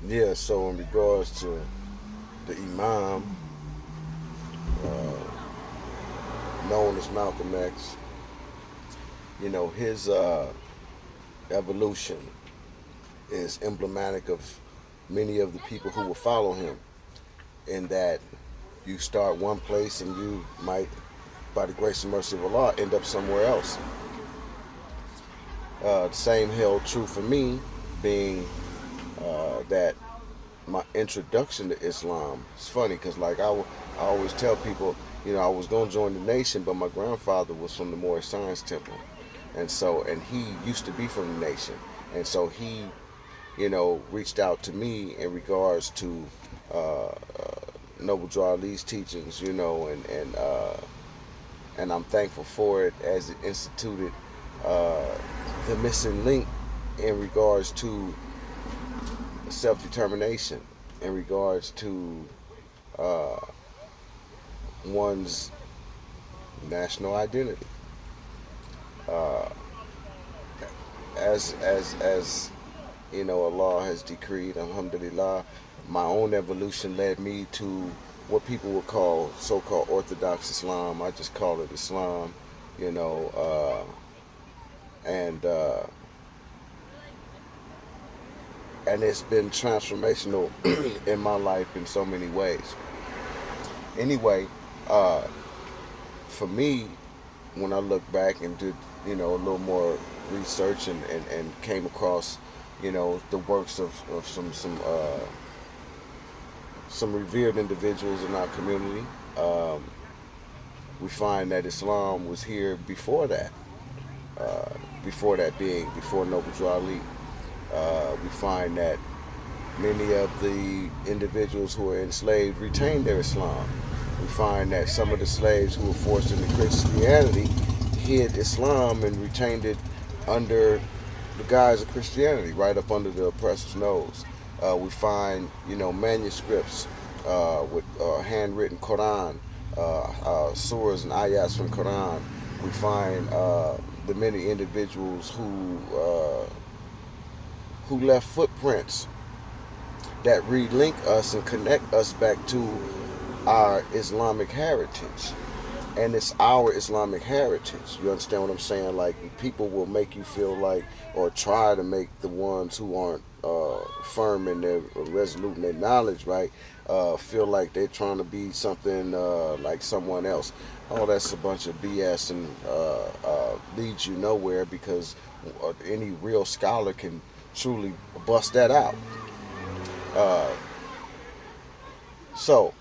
Yeah, so in regards to the Imam, known as Malcolm X, his evolution is emblematic of many of the people who will follow him, in that you start one place and you might, by the grace and mercy of Allah, end up somewhere else. The same held true for me, being that my introduction to Islam. It's funny because, like, I always tell people, I was going to join the nation, but my grandfather was from the Moorish Science Temple, and he used to be from the nation, and so he, reached out to me in regards to Noble Drew Ali's teachings, and I'm thankful for it, as it instituted uh, the missing link in regards to self determination, in regards to uh, one's national identity. Uh, as Allah has decreed, alhamdulillah, my own evolution led me to what people would call so-called Orthodox Islam. I just call it Islam, you know, and and it's been transformational in my life in so many ways. Anyway, uh, for me, when I look back and did, a little more research, and came across, the works of some revered individuals in our community, um, we find that Islam was here before that. Uh, before Noble Drew Ali. We find that many of the individuals who were enslaved retained their Islam. We find that some of the slaves who were forced into Christianity hid Islam and retained it under the guise of Christianity, right up under the oppressor's nose. We find, manuscripts with handwritten Quran, surahs and ayats from Quran. We find the many individuals who left footprints that relink us and connect us back to our Islamic heritage. And it's our Islamic heritage. You understand what I'm saying? Like, people will make you feel like, or try to make the ones who aren't firm in their, resolute in their knowledge, right, feel like they're trying to be something like someone else. Oh, that's a bunch of BS, and leads you nowhere, because any real scholar can truly bust that out. Uh, so,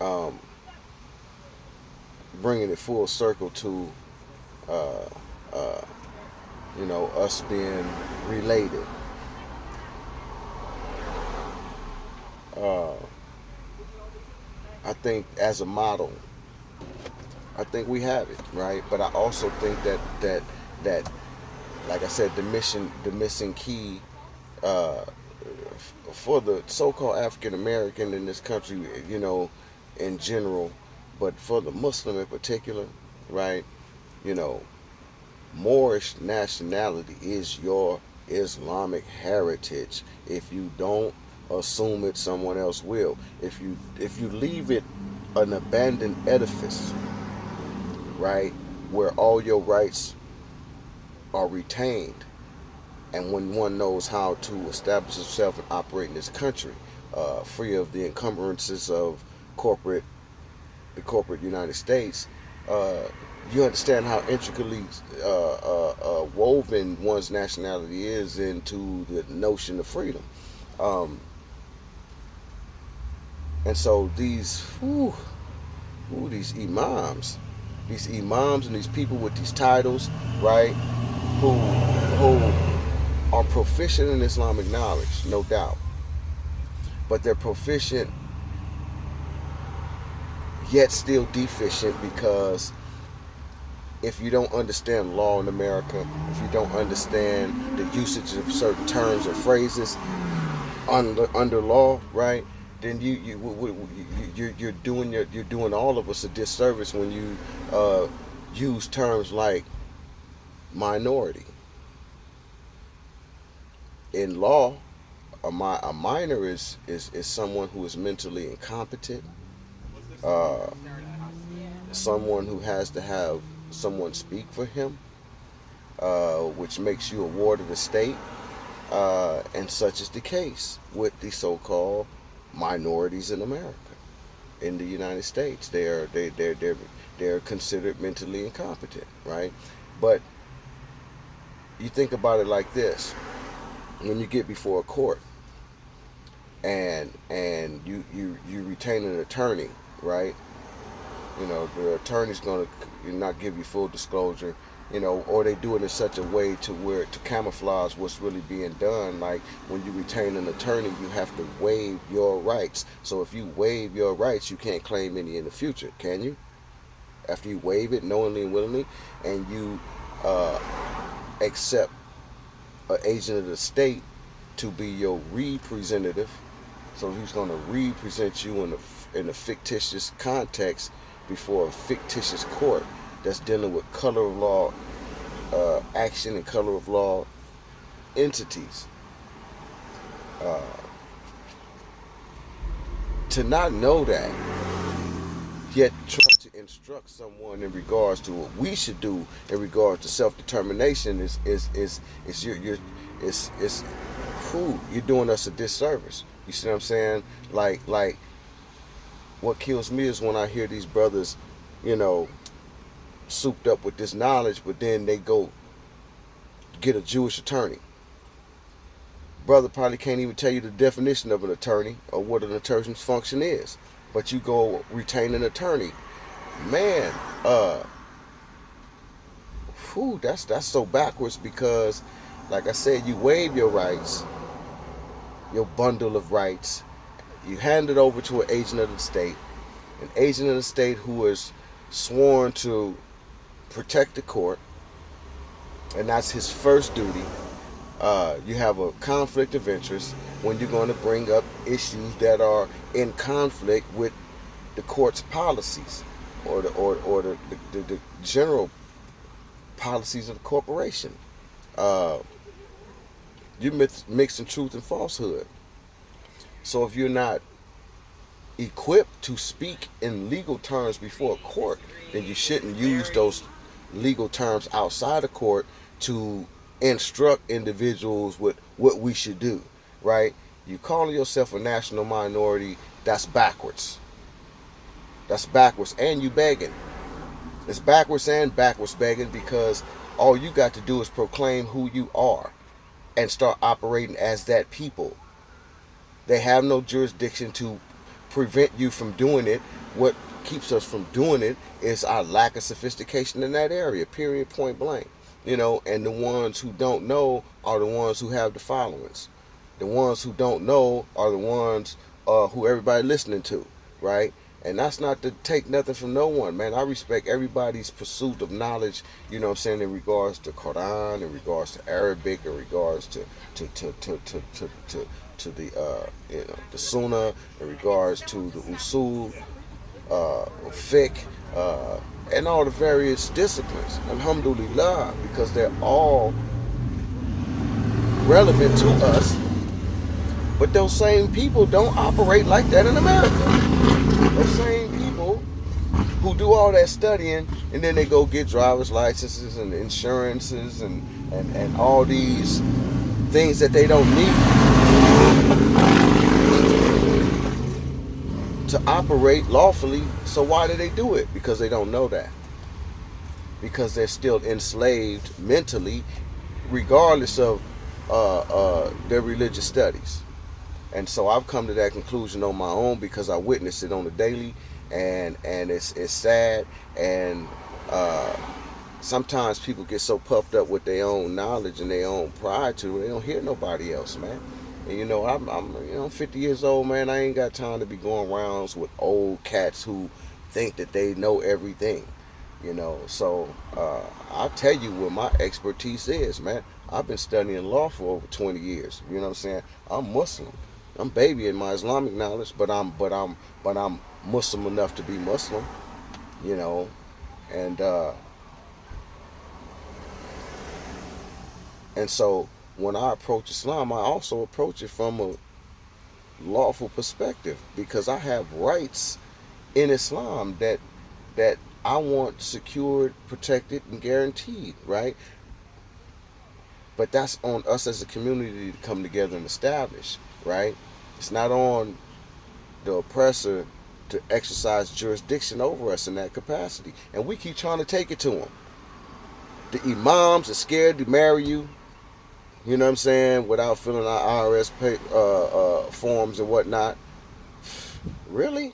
um, bringing it full circle to uh, uh, us being related. Uh, I think as a model, I think we have it, right. But I also think that, like I said, the missing key uh, for the so-called African American in this country, in general, but for the Muslim in particular, right? You know, Moorish nationality is your Islamic heritage. If you don't assume it, someone else will. If you leave it an abandoned edifice, right, where all your rights are retained, and when one knows how to establish itself and operate in this country, free of the encumbrances of corporate the corporate United States, uh, you understand how intricately woven one's nationality is into the notion of freedom. Um, and so these imams and these people with these titles, right, who are proficient in Islamic knowledge, no doubt, but they're proficient yet still deficient, because if you don't understand law in America, if you don't understand the usage of certain terms or phrases under law, right? Then you're doing all of us a disservice when you use terms like minority in law. a minor is someone who is mentally incompetent, uh, someone who has to have someone speak for him, which makes you a ward of the state, and such is the case with the so-called minorities in America, in the United States. They're considered mentally incompetent, right? But you think about it like this: when you get before a court and you retain an attorney, right? You know, the attorney's going to not give you full disclosure, you know, or they do it in such a way to where to camouflage what's really being done. Like when you retain an attorney, you have to waive your rights. So if you waive your rights, you can't claim any in the future, can you? After you waive it knowingly and willingly, and you uh, accept an agent of the state to be your representative, so he's going to represent you in a fictitious context before a fictitious court that's dealing with color of law action and color of law entities. Uh, to not know that, yet try to instruct someone in regards to what we should do in regards to self-determination is it's whew, you're doing us a disservice. You see what I'm saying? Like what kills me is when I hear these brothers, you know, souped up with this knowledge, but then they go get a Jewish attorney. Brother probably can't even tell you the definition of an attorney or what an attorney's function is. But you go retain an attorney. Man, that's so backwards because, like I said, you waive your rights, your bundle of rights, you hand it over to an agent of the state, an agent of the state who is sworn to protect the court, and that's his first duty. You have a conflict of interest when you're going to bring up issues that are in conflict with the court's policies or the general policies of the corporation. Uh, you're mixing truth and falsehood. So if you're not equipped to speak in legal terms before a court, then you shouldn't use those legal terms outside of court to instruct individuals with what we should do, right? You calling yourself a national minority, that's backwards. That's backwards, and you begging. It's backwards and backwards begging because all you got to do is proclaim who you are and start operating as that people. They have no jurisdiction to prevent you from doing it. What keeps us from doing it is our lack of sophistication in that area, period, point blank. You know, and the ones who don't know are the ones who have the followings. The ones who don't know are the ones who everybody listening to, right? And that's not to take nothing from no one, man. I respect everybody's pursuit of knowledge, you know what I'm saying, in regards to Quran, in regards to Arabic, in regards to the you know, the Sunnah, in regards to the Usul, fiqh, and all the various disciplines. Alhamdulillah, because they're all relevant to us. But those same people don't operate like that in America. Those same people who do all that studying and then they go get driver's licenses and insurances and all these things that they don't need to operate lawfully. So why do they do it? Because they don't know that. Because they're still enslaved mentally, regardless of their religious studies. And so I've come to that conclusion on my own because I witness it on a daily, and it's sad. And sometimes people get so puffed up with their own knowledge and their own pride to they don't hear nobody else, man. And you know, I'm 50 years old, man. I ain't got time to be going rounds with old cats who think that they know everything. You know, so I'll tell you what my expertise is, man. I've been studying law for over 20 years. You know what I'm saying? I'm Muslim. I'm baby in my Islamic knowledge, but I'm Muslim enough to be Muslim. You know, and so when I approach Islam, I also approach it from a lawful perspective because I have rights in Islam that I want secured, protected, and guaranteed, right? But that's on us as a community to come together and establish, right? It's not on the oppressor to exercise jurisdiction over us in that capacity. And we keep trying to take it to them. The imams are scared to marry you, you know what I'm saying, without filling out IRS forms and whatnot. Really?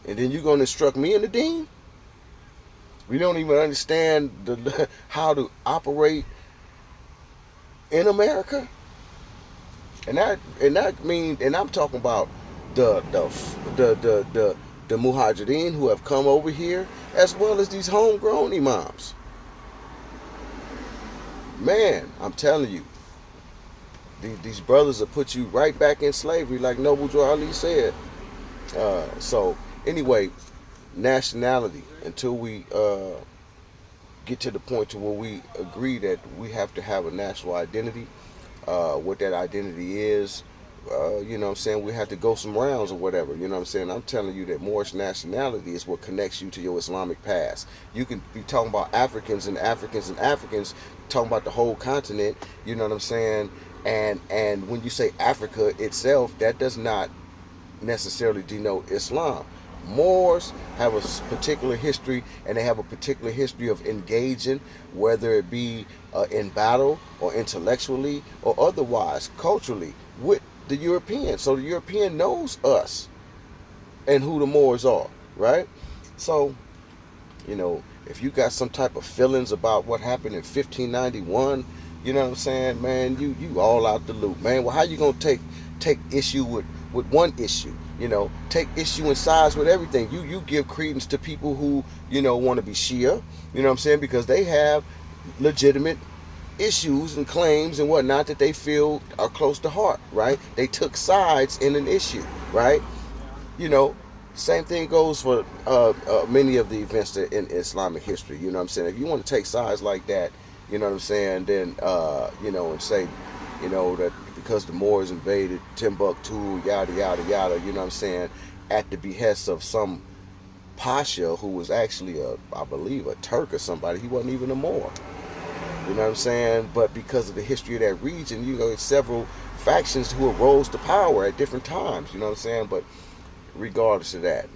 And then you're going to instruct me and the dean? We don't even understand how to operate in America? And that means, and I'm talking about the the the muhajirin who have come over here, as well as these homegrown imams. Man, I'm telling you, these brothers will put you right back in slavery, like Noble Drew Ali said. So anyway, nationality. Until we get to the point to where we agree that we have to have a national identity, what that identity is. You know what I'm saying? We have to go some rounds or whatever. You know what I'm saying? I'm telling you that Moorish nationality is what connects you to your Islamic past. You can be talking about Africans and Africans and Africans, talking about the whole continent. You know what I'm saying? And when you say Africa itself, that does not necessarily denote Islam. Moors have a particular history, and they have a particular history of engaging, whether it be in battle or intellectually or otherwise, culturally, with the European. So the European knows us and who the Moors are, right? So, if you got some type of feelings about what happened in 1591, you know what I'm saying, man, you all out the loop, man. Well, how you gonna take issue with one issue? Take issue and sides with everything. You give credence to people who want to be Shia, you know what I'm saying, because they have legitimate issues and claims and whatnot that they feel are close to heart, right? They took sides in an issue, right? you know, Same thing goes for many of the events that in Islamic history. You know what I'm saying? If you want to take sides like that, you know what I'm saying, then, and say, that because the Moors invaded Timbuktu, yada, yada, yada, you know what I'm saying, at the behest of some Pasha who was actually, I believe, a Turk or somebody. He wasn't even a Moor. You know what I'm saying? But because of the history of that region, it's several factions who arose to power at different times. You know what I'm saying? But regardless of that,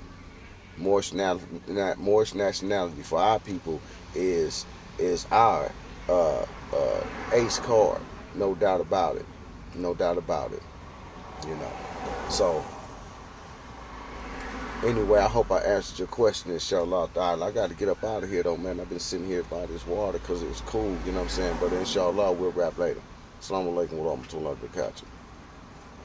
Moorish nationality for our people is our uh, ace card, no doubt about it, no doubt about it. You know. So anyway, I hope I answered your question, inshallah. I got to get up out of here though, man. I've been sitting here by this water because it was cool. You know what I'm saying? But inshallah, we'll wrap later. Assalamu alaikum wa rahmatullahi wa barakatuh.